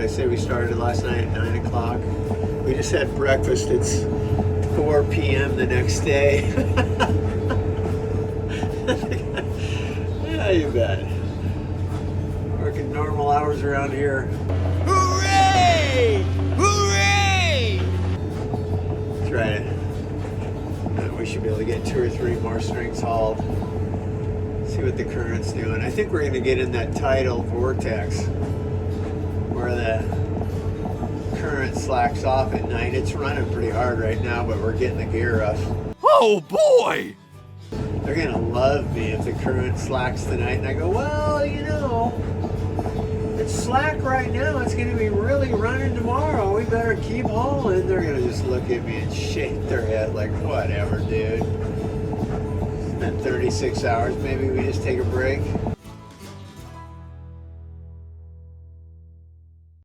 I say we started last night at 9 o'clock. We just had breakfast. It's 4 p.m. the next day. Yeah, you bet. Working normal hours around here. Hooray! Hooray! That's right. We should be able to get 2 or 3 more strings hauled. See what the current's doing. I think we're going to get in that tidal vortex where the current slacks off at night. It's running pretty hard right now, but we're getting the gear up. Oh boy! They're going to love me if the current slacks tonight. And I go, well, you know, it's slack right now. It's going to be really running tomorrow. We better keep hauling. They're going to just look at me and shake their head like, whatever, dude. Spent 36 hours. Maybe we just take a break.